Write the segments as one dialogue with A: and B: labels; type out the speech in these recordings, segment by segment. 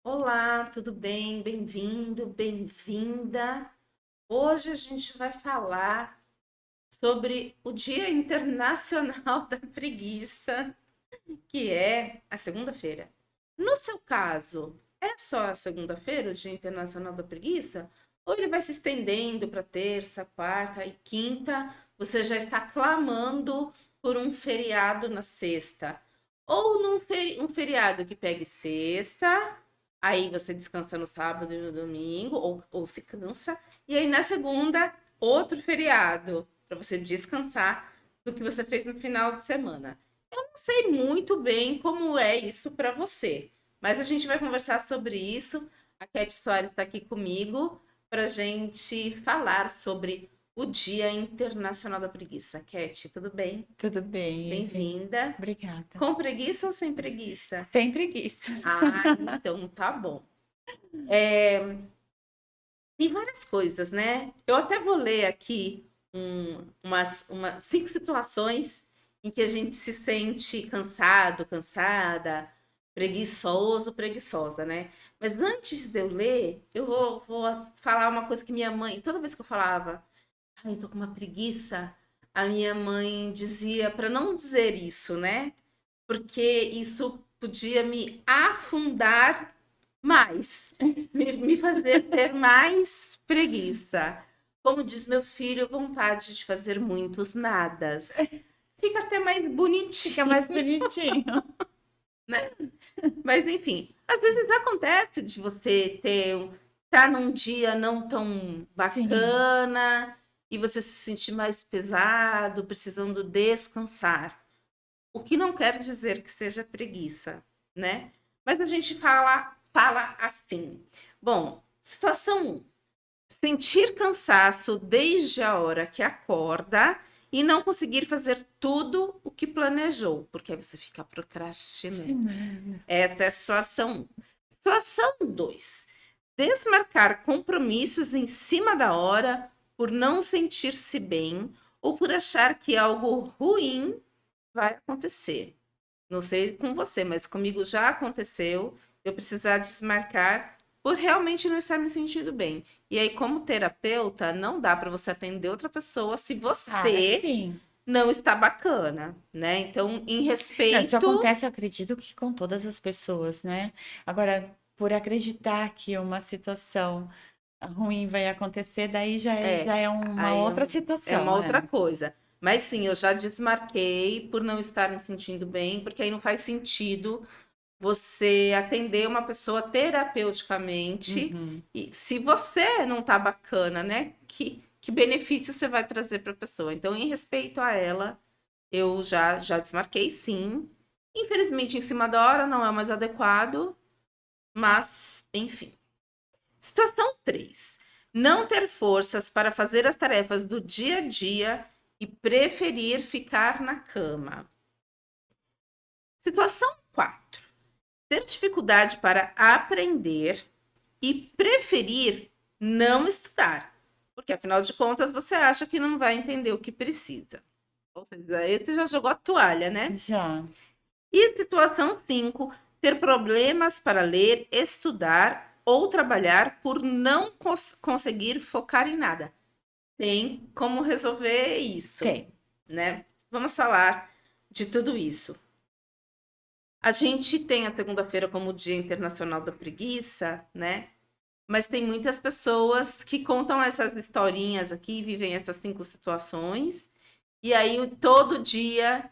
A: Olá, tudo bem? Bem-vindo, bem-vinda. Hoje a gente vai falar sobre o Dia Internacional da Preguiça, que é a segunda-feira. No seu caso, é só a segunda-feira, o Dia Internacional da Preguiça? Ou ele vai se estendendo para terça, quarta e quinta? Você já está clamando por um feriado na sexta? Ou um feriado que pegue sexta, aí você descansa no sábado e no domingo, ou se cansa, e aí na segunda, outro feriado, para você descansar do que você fez no final de semana. Eu não sei muito bem como é isso para você, mas a gente vai conversar sobre isso. A Cat Soares está aqui comigo para a gente falar sobre o Dia Internacional da Preguiça. Cat, tudo bem?
B: Tudo bem, Eve?
A: Bem-vinda.
B: Obrigada.
A: Com preguiça ou sem preguiça?
B: Sem preguiça.
A: Ah, então tá bom. Tem várias coisas, né? Eu até vou ler aqui umas 5 situações em que a gente se sente cansado, cansada, preguiçoso, preguiçosa, né? Mas antes de eu ler, eu vou falar uma coisa que minha mãe, toda vez que eu falava, ai, eu tô com uma preguiça, a minha mãe dizia para não dizer isso, né? Porque isso podia me afundar mais, me fazer ter mais preguiça. Como diz meu filho, vontade de fazer muitos nadas. Fica até mais
B: Fica
A: bonitinho,
B: mais bonitinho.
A: né? Mas enfim, às vezes acontece de você tá num dia não tão
B: Sim.
A: bacana e você se sentir mais pesado, precisando descansar. O que não quer dizer que seja preguiça, né? Mas a gente fala assim. Bom, situação 1. Sentir cansaço desde a hora que acorda e não conseguir fazer tudo o que planejou, porque aí você fica procrastinando.
B: Nada.
A: Essa é a situação 1. Situação 2. Desmarcar compromissos em cima da hora por não sentir-se bem ou por achar que algo ruim vai acontecer. Não sei com você, mas comigo já aconteceu eu precisar desmarcar por realmente não estar me sentindo bem. E aí, como terapeuta, não dá para você atender outra pessoa se
B: Ah,
A: você
B: sim.
A: não está bacana, né? Então, em
B: Não, isso
A: respeito,
B: acontece, eu acredito que com todas as pessoas, né? Agora, por acreditar que uma situação ruim vai acontecer, daí já é uma
A: aí
B: outra
A: é uma
B: situação,
A: outra
B: é.
A: coisa. Mas sim, eu já desmarquei por não estar me sentindo bem, porque aí não faz sentido você atender uma pessoa terapeuticamente
B: Uhum.
A: e se você não tá bacana, né? Que benefício você vai trazer para a pessoa? Então, em respeito a ela, eu já desmarquei, sim. Infelizmente, em cima da hora não é o mais adequado, mas enfim. Situação 3. Não ter forças para fazer as tarefas do dia a dia e preferir ficar na cama. Situação 4. Ter dificuldade para aprender e preferir não estudar, porque afinal de contas você acha que não vai entender o que precisa. Ou seja, esse já jogou a toalha, né?
B: Já.
A: E situação 5, ter problemas para ler, estudar ou trabalhar por não conseguir focar em nada. Tem como resolver isso,
B: Tem.
A: né? Vamos falar de tudo isso. A gente tem a segunda-feira como Dia Internacional da Preguiça, né? Mas tem muitas pessoas que contam essas historinhas aqui, vivem essas 5 situações, e aí todo dia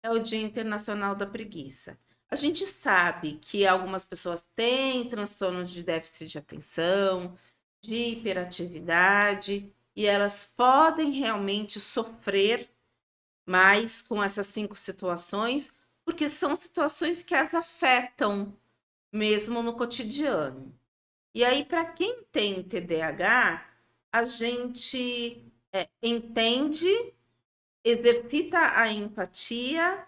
A: é o Dia Internacional da Preguiça. A gente sabe que algumas pessoas têm transtorno de déficit de atenção, de hiperatividade, e elas podem realmente sofrer mais com essas 5 situações, porque são situações que as afetam mesmo no cotidiano. E aí, para quem tem TDAH, a gente entende, exercita a empatia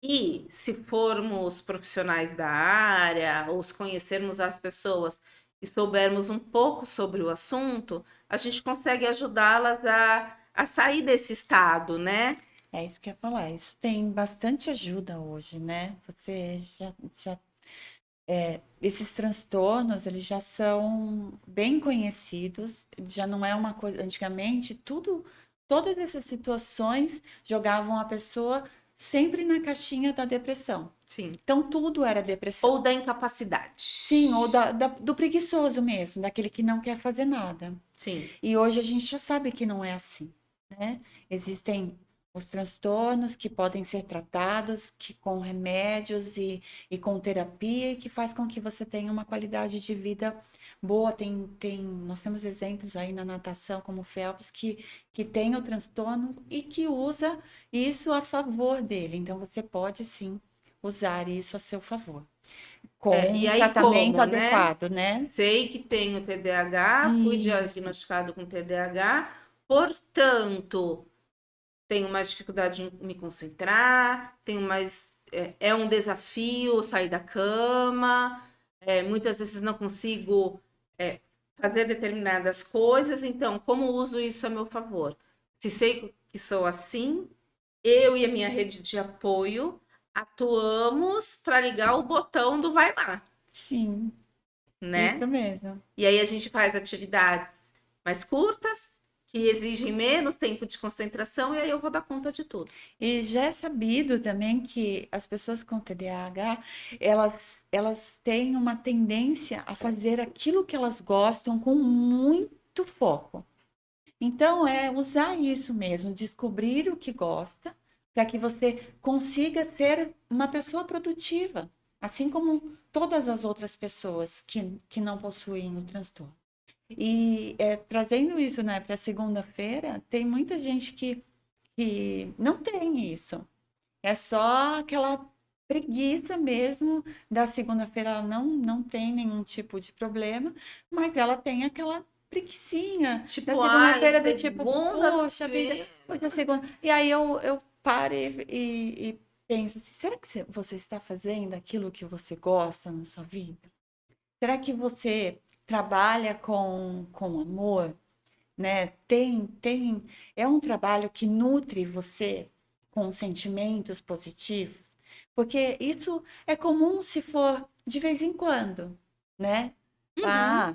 A: e, se formos profissionais da área, ou se conhecermos as pessoas e soubermos um pouco sobre o assunto, a gente consegue ajudá-las a sair desse estado, né?
B: É isso que eu ia falar. Isso tem bastante ajuda hoje, né? Você já Esses transtornos, eles já são bem conhecidos, já não é uma coisa. Antigamente, todas essas situações jogavam a pessoa sempre na caixinha da depressão.
A: Sim.
B: Então, tudo era depressão.
A: Ou da incapacidade.
B: Sim, ou do preguiçoso mesmo, daquele que não quer fazer nada.
A: Sim.
B: E hoje a gente já sabe que não é assim, né? Existem os transtornos que podem ser tratados que com remédios e com terapia e que faz com que você tenha uma qualidade de vida boa. Nós temos exemplos aí na natação, como o Phelps, que tem o transtorno e que usa isso a favor dele. Então, você pode sim usar isso a seu favor, com
A: E
B: um
A: aí
B: tratamento
A: como, né?
B: adequado, né?
A: Sei que tenho TDAH, fui
B: Isso.
A: diagnosticado com TDAH, portanto, tenho mais dificuldade em me concentrar, tenho mais. É um desafio sair da cama, muitas vezes não consigo fazer determinadas coisas, então, como uso isso a meu favor? Se sei que sou assim, eu e a minha rede de apoio atuamos para ligar o botão do vai lá,
B: Sim,
A: né?
B: isso mesmo.
A: E aí a gente faz atividades mais curtas, que exigem menos tempo de concentração, e aí eu vou dar conta de tudo.
B: E já é sabido também que as pessoas com TDAH, elas têm uma tendência a fazer aquilo que elas gostam com muito foco. Então, é usar isso mesmo, descobrir o que gosta, para que você consiga ser uma pessoa produtiva, assim como todas as outras pessoas que não possuem o transtorno. E trazendo isso, né, para segunda-feira, tem muita gente que não tem isso. É só aquela preguiça mesmo da segunda-feira, ela não tem nenhum tipo de problema, mas ela tem aquela preguicinha da
A: Tipo, ai,
B: segunda-feira do tipo, poxa vida,
A: segunda-feira.
B: hoje é segunda. E aí eu paro e penso assim, será que você está fazendo aquilo que você gosta na sua vida? Será que você trabalha com amor? Né? É um trabalho que nutre você com sentimentos positivos, porque isso é comum se for de vez em quando, né?
A: Uhum.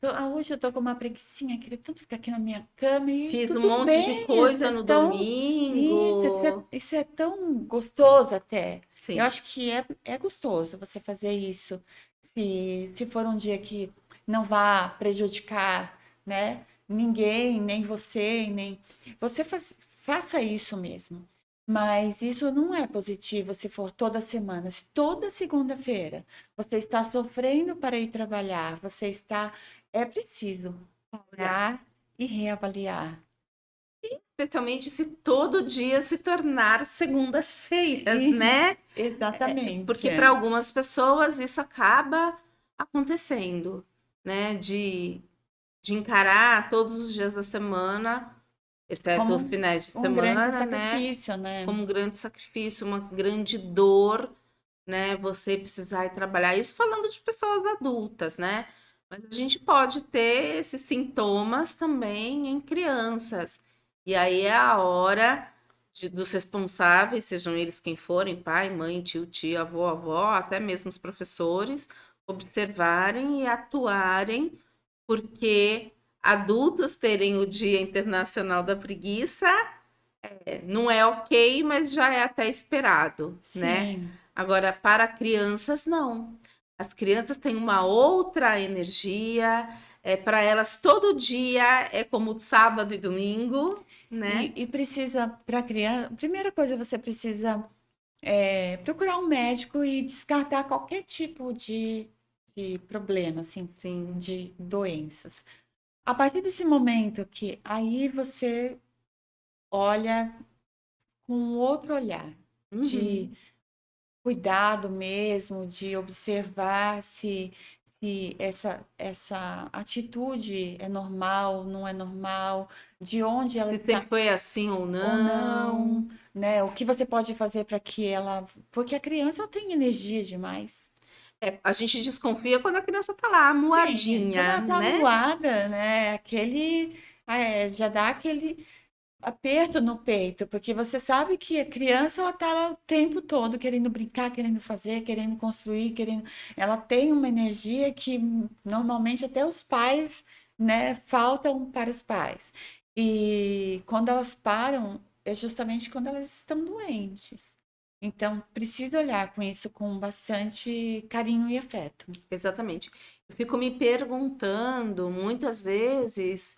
B: Ah, hoje eu tô com uma preguicinha, queria tanto ficar aqui na minha cama e
A: Fiz um
B: tudo
A: monte de
B: bem,
A: coisa no domingo.
B: isso é tão gostoso até. Eu
A: Sim.
B: acho que é gostoso você fazer isso, se for um dia que não vá prejudicar, né? Ninguém, nem você, nem. Você faça isso mesmo. Mas isso não é positivo se for toda semana. Se toda segunda-feira você está sofrendo para ir trabalhar, você está. É preciso
A: Olha,
B: parar e reavaliar.
A: especialmente se todo dia se tornar segundas-feiras, né?
B: Exatamente.
A: Porque para algumas pessoas isso acaba acontecendo, né? De encarar todos os dias da semana, exceto os
B: Como
A: finais de
B: um grande
A: semana, né?
B: sacrifício, né?
A: Como um grande sacrifício, uma grande dor, né? Você precisar ir trabalhar. Isso falando de pessoas adultas, né? Mas a gente pode ter esses sintomas também em crianças. E aí é a hora dos responsáveis, sejam eles quem forem, pai, mãe, tio, tia, avô, avó, até mesmo os professores, observarem e atuarem, porque adultos terem o Dia Internacional da Preguiça não é ok, mas já é até esperado, né?
B: Sim.
A: Agora, para crianças, não. As crianças têm uma outra energia, para elas todo dia é como sábado e domingo, né?
B: E precisa, para criança, primeira coisa, você precisa procurar um médico e descartar qualquer tipo de problema, assim,
A: Sim.
B: de doenças. A partir desse momento que aí você olha com outro olhar, de
A: Uhum.
B: cuidado mesmo, de observar se essa atitude é normal, não é normal, de onde ela
A: Se
B: está
A: sempre foi assim ou
B: ou
A: não.
B: não, né? O que você pode fazer para que ela. Porque a criança tem energia demais.
A: A gente desconfia quando a criança tá lá,
B: Sim, quando
A: moadinha,
B: ela tá
A: né?
B: amuada, né? Já dá aquele. aperto no peito, porque você sabe que a criança ela tá lá o tempo todo querendo brincar, querendo fazer, querendo construir, querendo. Ela tem uma energia que normalmente até os pais, né, faltam para os pais. E quando elas param, é justamente quando elas estão doentes. Então, precisa olhar com isso com bastante carinho e afeto.
A: Exatamente. Eu fico me perguntando muitas vezes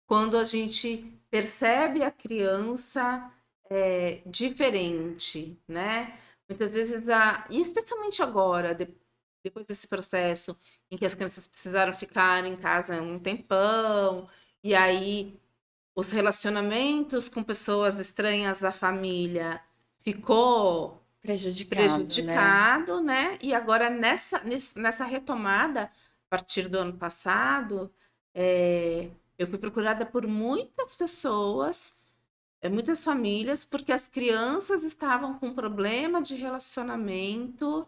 A: quando a gente percebe a criança diferente, né? Muitas vezes, e especialmente agora, depois desse processo em que as crianças precisaram ficar em casa um tempão, e aí os relacionamentos com pessoas estranhas à família ficou
B: Prejudicado, né?
A: prejudicado, né? E agora nessa retomada, a partir do ano passado, eu fui procurada por muitas pessoas, muitas famílias, porque as crianças estavam com problema de relacionamento.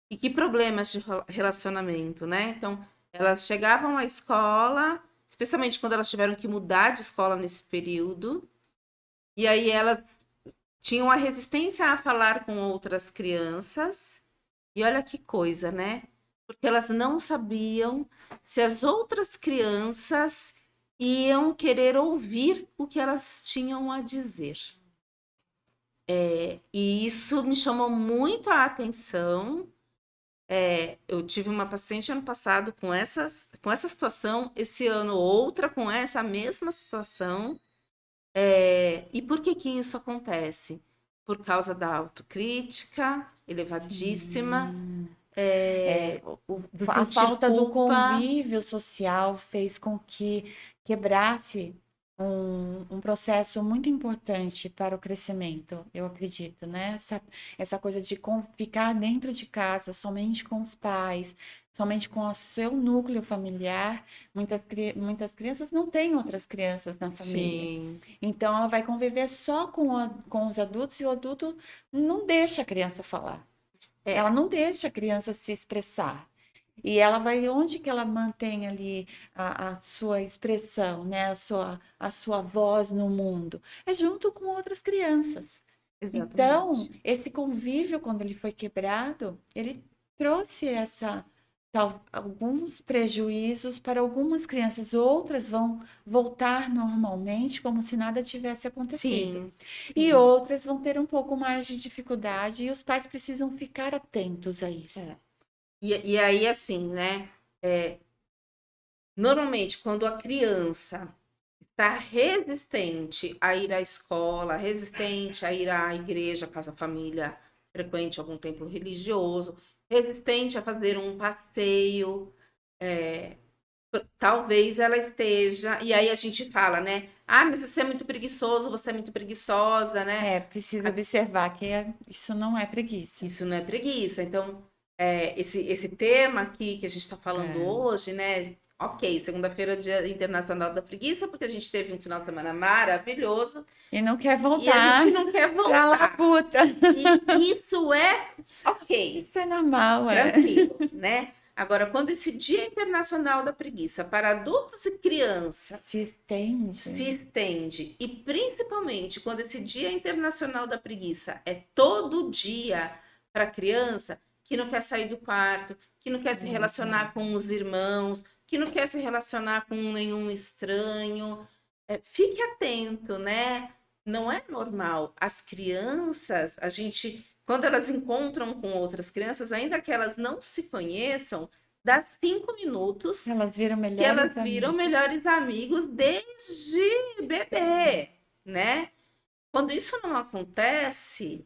A: E que problemas de relacionamento, né? Então, elas chegavam à escola, especialmente quando elas tiveram que mudar de escola nesse período, e aí elas tinham a resistência a falar com outras crianças. E olha que coisa, né? Porque elas não sabiam se as outras crianças iam querer ouvir o que elas tinham a dizer. E isso me chamou muito a atenção. Eu tive uma paciente ano passado com essa situação, esse ano outra com essa mesma situação. E por que que isso acontece? Por causa da autocrítica elevadíssima,
B: Sim.
A: do
B: A
A: sentir
B: falta do
A: culpa.
B: convívio social fez com que quebrasse um processo muito importante para o crescimento, eu acredito, né? Essa coisa de ficar dentro de casa, somente com os pais, somente com o seu núcleo familiar. Muitas crianças não têm outras crianças na família.
A: Sim,
B: Então, ela vai conviver só com os adultos e o adulto não deixa a criança falar. Ela
A: é,
B: não deixa a criança se expressar. E ela vai onde que ela mantém ali a sua expressão, né? A sua voz no mundo. É junto com outras crianças. Então,
A: exatamente.
B: esse convívio, quando ele foi quebrado, ele trouxe alguns prejuízos para algumas crianças. Outras vão voltar normalmente, como se nada tivesse acontecido.
A: Sim,
B: E
A: sim.
B: outras vão ter um pouco mais de dificuldade, e os pais precisam ficar atentos a isso.
A: É. E aí, assim, né? Normalmente, quando a criança está resistente a ir à escola, resistente a ir à igreja, caso a família frequente algum templo religioso, resistente a fazer um passeio, talvez ela esteja. E aí a gente fala, né? Ah, mas você é muito preguiçoso, você é muito preguiçosa, né?
B: É, precisa observar que isso não é preguiça.
A: Isso não é preguiça. Então, esse tema aqui que a gente está falando
B: É.
A: hoje, né? Ok, segunda-feira é Dia Internacional da Preguiça, porque a gente teve um final de semana maravilhoso
B: E não quer
A: e a
B: voltar
A: gente não quer
B: pra
A: voltar.
B: labuta.
A: E isso é ok,
B: Isso é normal, é.
A: tranquilo, né? Agora, quando esse Dia Internacional da Preguiça para adultos e
B: Se
A: crianças se
B: estende.
A: estende, e principalmente quando esse Dia Internacional da Preguiça é todo dia para criança que não quer sair do quarto, que não quer se relacionar com os irmãos, que não quer se relacionar com nenhum estranho, fique atento, né? Não é normal. As crianças, a gente, quando elas encontram com outras crianças, ainda que elas não se conheçam, dá 5 minutos
B: Elas viram
A: que elas
B: melhores
A: viram
B: amigas.
A: melhores amigos desde bebê, né? Quando isso não acontece,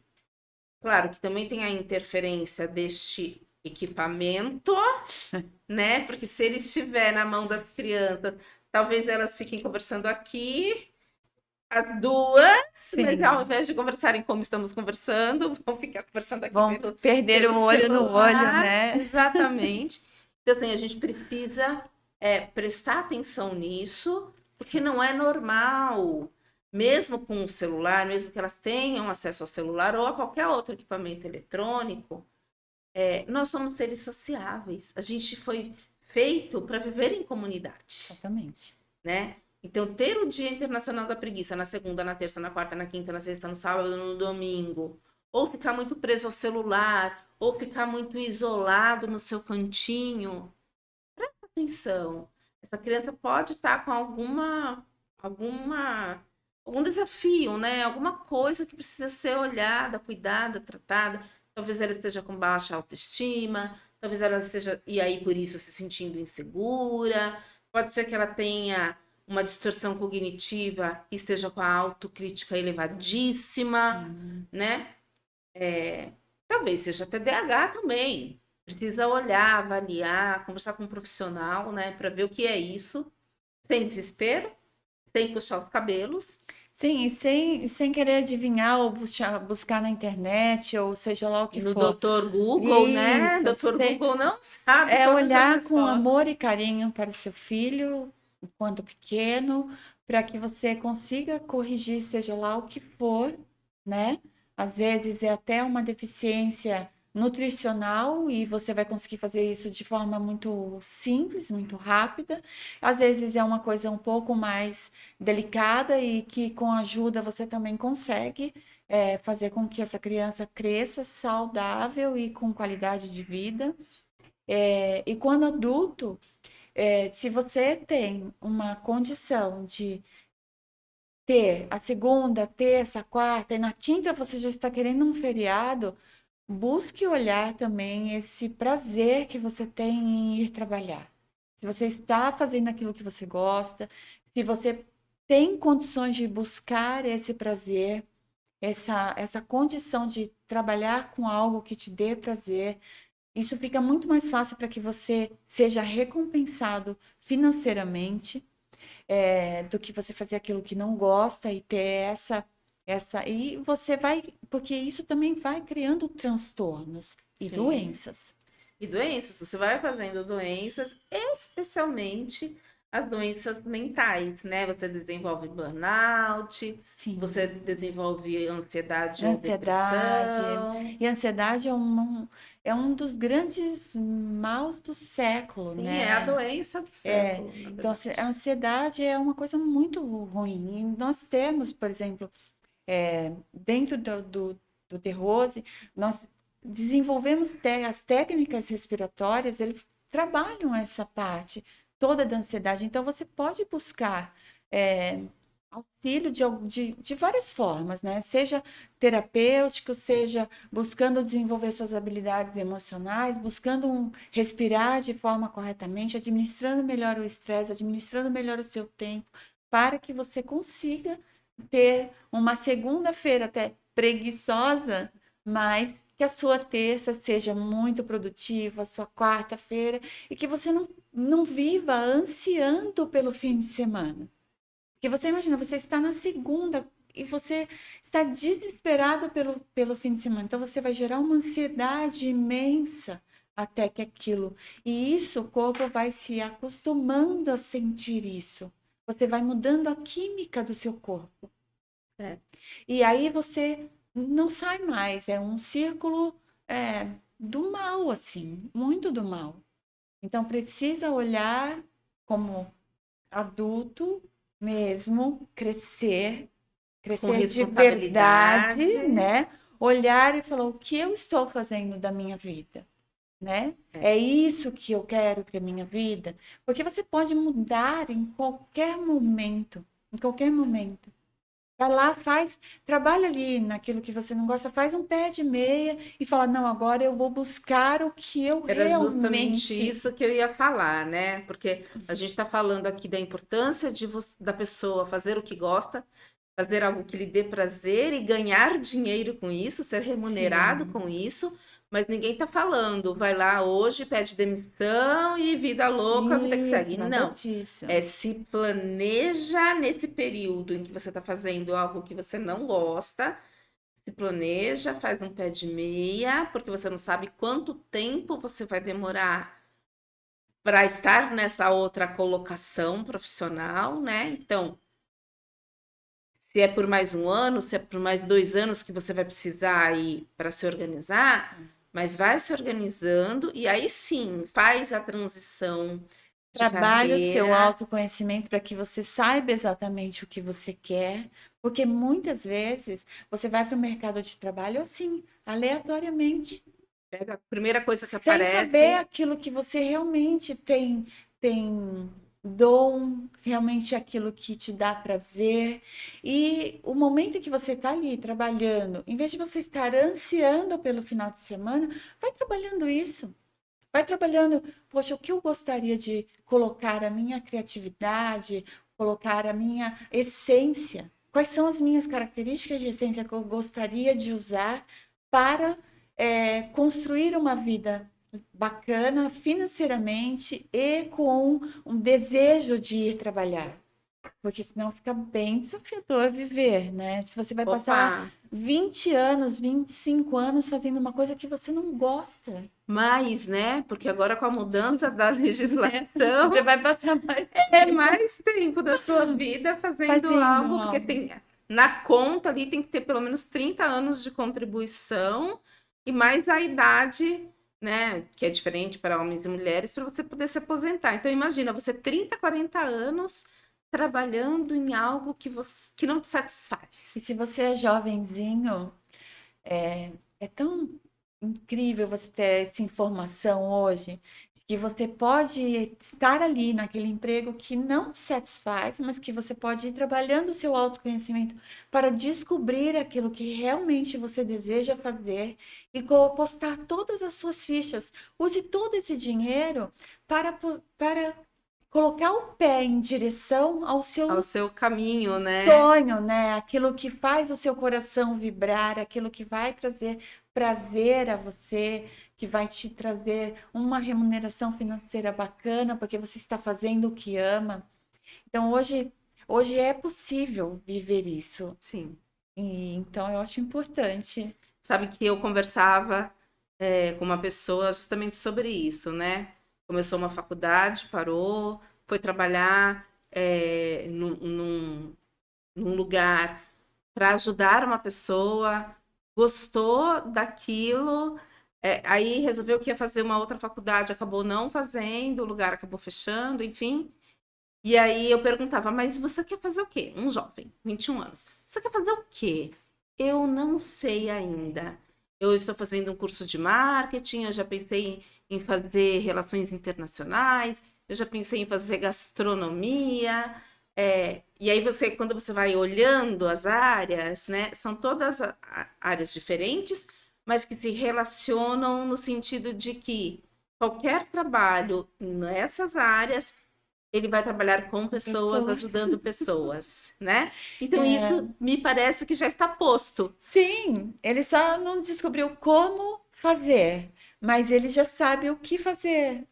A: claro que também tem a interferência deste equipamento, né? Porque se ele estiver na mão das crianças, talvez elas fiquem conversando aqui, as duas, mas ao
B: Sim.
A: invés de conversarem como estamos conversando, vão ficar conversando aqui
B: Vão perder
A: pelo
B: o olho no olho,
A: celular.
B: né?
A: Exatamente. Então, assim, a gente precisa prestar atenção nisso, porque
B: Sim.
A: não é normal. Mesmo com o celular, mesmo que elas tenham acesso ao celular ou a qualquer outro equipamento eletrônico, nós somos seres sociáveis. A gente foi feito para viver em comunidade,
B: Exatamente.
A: né? Então, ter o Dia Internacional da Preguiça na segunda, na terça, na quarta, na quinta, na sexta, no sábado, no domingo, ou ficar muito preso ao celular, ou ficar muito isolado no seu cantinho, atenção. Essa criança pode estar com algum desafio, né? Alguma coisa que precisa ser olhada, cuidada, tratada. Talvez ela esteja com baixa autoestima, talvez ela esteja, e aí por isso se sentindo insegura. Pode ser que ela tenha uma distorção cognitiva e esteja com a autocrítica elevadíssima,
B: Sim.
A: né? Talvez seja TDAH também. Precisa olhar, avaliar, conversar com um profissional, né, para ver o que é isso, sem desespero, sem puxar os cabelos.
B: Sim, e sem querer adivinhar ou buscar na internet, ou seja lá o que
A: No
B: for.
A: Doutor Google, né?
B: Isso,
A: Doutor Google não sabe
B: é
A: todas as
B: olhar com amor
A: respostas.
B: e carinho para o seu filho, enquanto pequeno, para que você consiga corrigir, seja lá o que for, né? Às vezes é até uma deficiência nutricional e você vai conseguir fazer isso de forma muito simples, muito rápida. Às vezes é uma coisa um pouco mais delicada e que com ajuda você também consegue fazer com que essa criança cresça saudável e com qualidade de vida. E quando adulto, se você tem uma condição de ter a segunda, terça, quarta, e na quinta você já está querendo um feriado, busque olhar também esse prazer que você tem em ir trabalhar. Se você está fazendo aquilo que você gosta, se você tem condições de buscar esse prazer, essa condição de trabalhar com algo que te dê prazer, isso fica muito mais fácil para que você seja recompensado financeiramente, do que você fazer aquilo que não gosta e ter e você vai, porque isso também vai criando transtornos e
A: Sim.
B: doenças.
A: E doenças, você vai fazendo doenças, especialmente as doenças mentais, né? Você desenvolve burnout, você
B: Sim.
A: desenvolve ansiedade ou
B: Ansiedade.
A: depressão.
B: E a ansiedade é um dos grandes maus do século,
A: Sim, é a
B: né?
A: doença do século, na
B: Então,
A: verdade.
B: a ansiedade é uma coisa muito ruim. E nós temos, por exemplo, dentro do T-Rose, nós desenvolvemos as técnicas respiratórias, eles trabalham essa parte toda da ansiedade. Então, você pode buscar auxílio de várias formas, né? Seja terapêutico, seja buscando desenvolver suas habilidades emocionais, buscando respirar de forma corretamente, administrando melhor o estresse, administrando melhor o seu tempo, para que você consiga ter uma segunda-feira até preguiçosa, mas que a sua terça seja muito produtiva, a sua quarta-feira, e que você não viva ansiando pelo fim de semana. Porque você imagina, você está na segunda e você está desesperado pelo fim de semana. Então você vai gerar uma ansiedade imensa até que aquilo. E isso, o corpo vai se acostumando a sentir isso. Você vai mudando a química do seu corpo.
A: É.
B: E aí você não sai mais. É um círculo do mal, assim, muito do mal. Então precisa olhar como adulto mesmo, crescer,
A: Com
B: crescer de
A: responsabilidade.
B: verdade, né? Olhar e falar o que eu estou fazendo da minha vida, né?
A: É.
B: É isso que eu quero para minha vida, porque você pode mudar em qualquer momento, em qualquer momento. Vai lá, faz, trabalha ali naquilo que você não gosta, faz um pé de meia e fala, não, agora eu vou buscar o que eu
A: Era justamente
B: realmente.
A: isso que eu ia falar, né? Porque a gente está falando aqui da importância da pessoa fazer o que gosta, fazer algo que lhe dê prazer e ganhar dinheiro com isso, ser remunerado
B: Sim,
A: com isso, mas ninguém está falando, vai lá hoje, pede demissão e vida louca, vida que segue.
B: isso, nada
A: Não.
B: disso.
A: É se planeja nesse período em que você está fazendo algo que você não gosta, se planeja, faz um pé de meia, porque você não sabe quanto tempo você vai demorar para estar nessa outra colocação profissional, né? Então, se é por mais um ano, se é por mais 2 anos que você vai precisar aí para se organizar, mas vai se organizando e aí sim faz a transição, de
B: Trabalhe o seu
A: carreira.
B: autoconhecimento para que você saiba exatamente o que você quer, porque muitas vezes você vai para o mercado de trabalho assim, aleatoriamente,
A: Pega a primeira coisa que
B: sem saber
A: aparece.
B: aquilo que você realmente tem dom, realmente aquilo que te dá prazer. E o momento que você está ali trabalhando, em vez de você estar ansiando pelo final de semana, vai trabalhando isso. Vai trabalhando, poxa, o que eu gostaria de colocar a minha criatividade, colocar a minha essência? Quais são as minhas características de essência que eu gostaria de usar para construir uma vida bacana financeiramente e com um desejo de ir trabalhar? Porque senão fica bem desafiador viver, né? Se você vai
A: Opa!
B: passar 20 anos, 25 anos fazendo uma coisa que você não gosta.
A: Mais, né? Porque agora com a mudança da
B: Né? Você
A: legislação,
B: vai passar mais
A: é
B: tempo
A: mais tempo da sua vida fazendo
B: fazendo
A: algo, porque
B: algo.
A: tem na conta ali tem que ter pelo menos 30 anos de contribuição e mais a idade, né? Que é diferente para homens e mulheres, para você poder se aposentar. Então, imagina, você 30, 40 anos trabalhando em algo que não te satisfaz.
B: E se você é jovenzinho, é tão incrível você ter essa informação hoje, de que você pode estar ali naquele emprego que não te satisfaz, mas que você pode ir trabalhando o seu autoconhecimento para descobrir aquilo que realmente você deseja fazer e postar todas as suas fichas. Use todo esse dinheiro para colocar o pé em direção ao
A: Ao
B: seu
A: seu caminho, né?
B: sonho, né? Aquilo que faz o seu coração vibrar, aquilo que vai trazer prazer a você, que vai te trazer uma remuneração financeira bacana, porque você está fazendo o que ama. Então, hoje é possível viver isso.
A: Sim.
B: E, então, eu acho importante.
A: Sabe que eu conversava com uma pessoa justamente sobre isso, né? Começou uma faculdade, parou, foi trabalhar num lugar para ajudar uma pessoa, gostou daquilo, aí resolveu que ia fazer uma outra faculdade, acabou não fazendo, o lugar acabou fechando, enfim. E aí eu perguntava, mas você quer fazer o quê? Um jovem, 21 anos. Você quer fazer o quê? Eu não sei ainda. Eu estou fazendo um curso de marketing, eu já pensei em fazer relações internacionais, eu já pensei em fazer gastronomia. E aí você, quando você vai olhando as áreas, né, são todas áreas diferentes, mas que se relacionam no sentido de que qualquer trabalho nessas áreas ele vai trabalhar com pessoas,
B: Pessoa.
A: ajudando pessoas, né? Então
B: É,
A: isso me parece que já está posto.
B: sim, ele só não descobriu como fazer, mas ele já sabe o que fazer,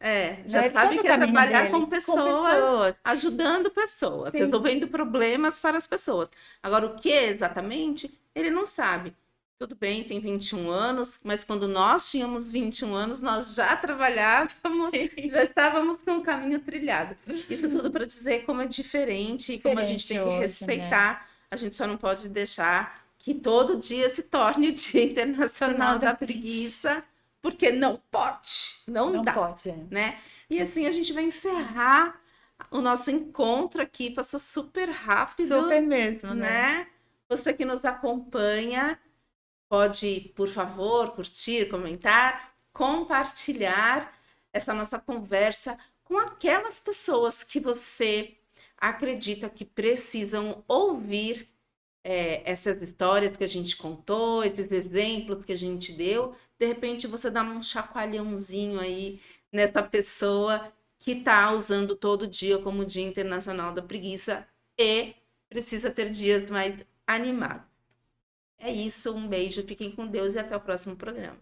A: Já
B: né? Ele
A: sabe
B: sabe o
A: que é
B: caminho
A: trabalhar com
B: dele, com
A: pessoas,
B: pessoas.
A: ajudando pessoas,
B: Sim.
A: resolvendo problemas para as pessoas. Agora, o que exatamente, ele não sabe. Tudo bem, tem 21 anos, mas quando nós tínhamos 21 anos, nós já trabalhávamos, já estávamos com o caminho trilhado. Isso tudo para dizer como é diferente e como a gente
B: Diferente
A: tem que
B: hoje, né?
A: respeitar. A gente só não pode deixar que todo dia se torne o Dia
B: Sinal
A: Internacional
B: da
A: da
B: preguiça.
A: Preguiça, porque não pode, não
B: Não
A: dá,
B: pode.
A: né? E assim a gente vai encerrar o nosso encontro aqui. Passou super rápido,
B: Super mesmo, né?
A: né? Você que nos acompanha, pode, por favor, curtir, comentar, compartilhar essa nossa conversa com aquelas pessoas que você acredita que precisam ouvir essas histórias que a gente contou, esses exemplos que a gente deu. De repente você dá um chacoalhãozinho aí nessa pessoa que está usando todo dia como Dia Internacional da Preguiça e precisa ter dias mais animados. É isso, um beijo, fiquem com Deus e até o próximo programa.